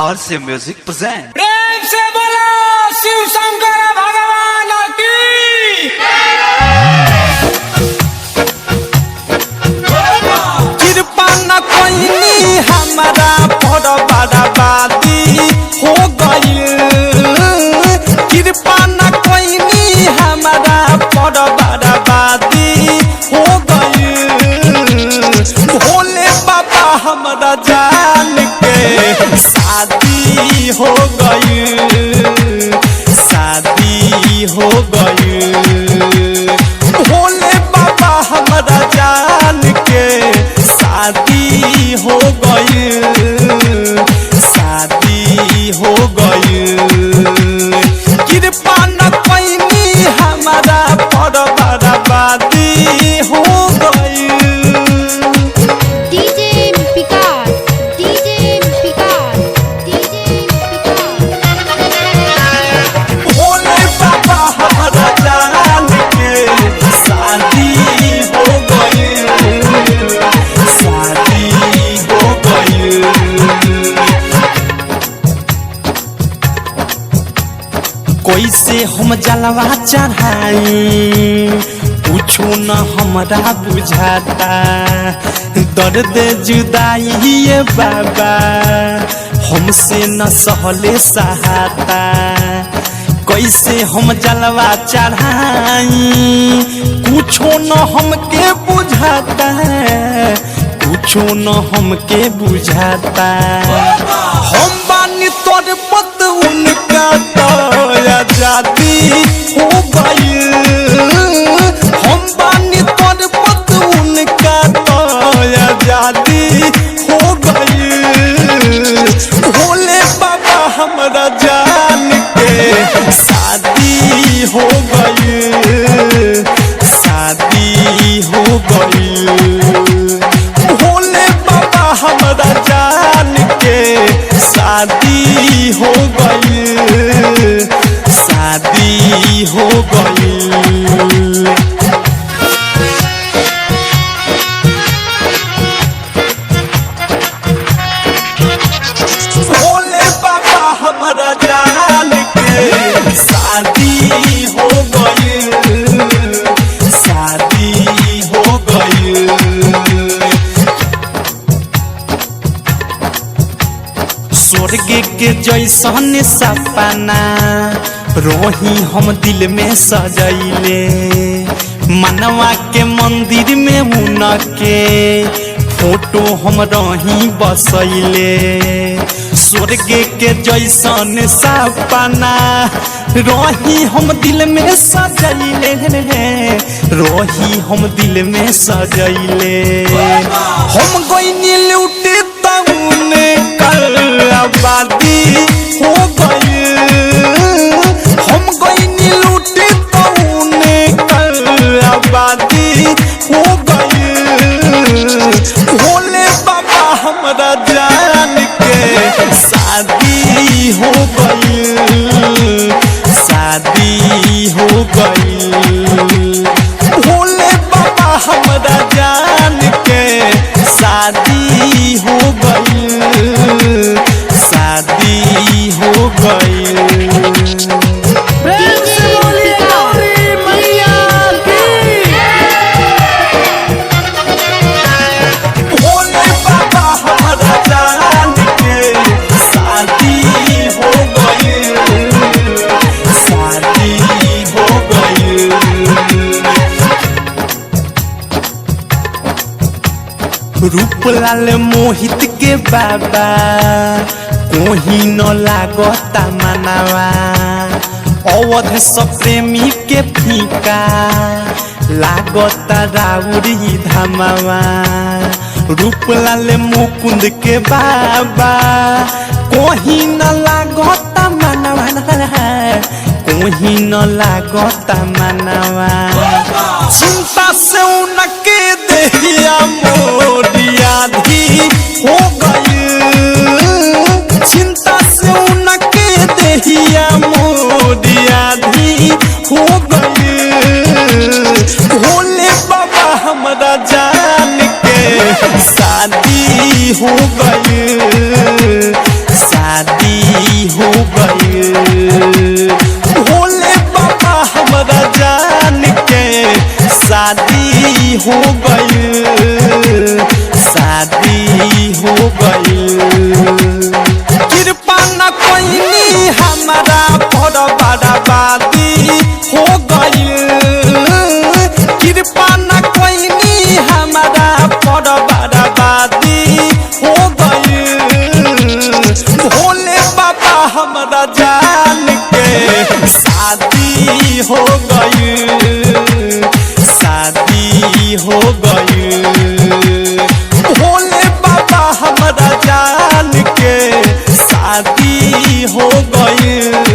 RC Music present। प्रेम से बोलो शिव शंकर भगवान की। कृपा न कोई हमारा बड़ा बर्बादी हो गई। कृपा न कोई हमारा बड़ा बर्बादी हो गई। भोले बाबा हमारा जान के शादी हो गई। शादी हो गई। भोले बाबा हमारा जान के शादी हो गई। शादी हो गई। कृपा न कोई हमारा बड़ा बर्बादी हो गई। DJ Picard, DJ Picard, DJ Picard। Bhole बाबा हमारा जान के शादी हो गई। शादी हो गई। कैसे हम जलवा चढ़ाई पूछो न हमरा बुझाता। दर्द जुदाई ये बाबा हमसे न सहले सहाता। कैसे हम जलवा चढ़ाई कुछो न हमके बुझाता। कुछो न हमके बुझाता। हम बानी तोर पत उनका तो आजादी हो गई। हम बानी तोर पत उनका तो आजादी हो गई। भोले बाबा हमारा जान के शादी हो गई। शादी हो गई। भोले बाबा हमारा जान के शादी हो गई। शादी हो गई। भोले बाबा हमारा जान के शादी हो गई। शादी हो गई। स्वर्ग के जैसन सपना रोही हम दिल में सजैले। मनवा के मंदिर में उनके फोटो हम रही बसैले। स्वर्ग के जैसन सपना रोही हम दिल में सजैले। रोही हम दिल में सजैले। हम गईनी लूटे तउन कल आबादी हो गई। हम गईनी लूटे तउन कल आबादी हो गई। भोले बाबा हमारा जान के शादी हो गई। शादी हो गई। भोले बाबा हमारा जान के शादी हो गई। शादी हो गई। प्रेम से बोलिए गौरी मैया की। भोले बाबा हमारा जान के शादी हो गई। शादी हो गई। रूपलाल मोहित के बाबा कोही न लागता मनावा। अवध प्रेमी के फीका लागता राउरी धमावा। रूपलाल मुकुंद के बाबा कोही न लागता मनावा। कोही न लागता मनावा। चिंता से उनके देहिया मोरिया धी हो गई। चिंता से उनके देहिया मोरिया धी हो गई। भोले बाबा हमारा जान के शादी हो गई। शादी शादी हो गई, शादी हो गई। कृपा न कोई हमारा पर बर्बादी हो गई, कृपा न कोई हमारा पर बर्बादी हो गई। भोले बाबा हमरा जान के शादी हो गई, शादी हो गई। भोले बाबा हमरा जान के शादी हो गई।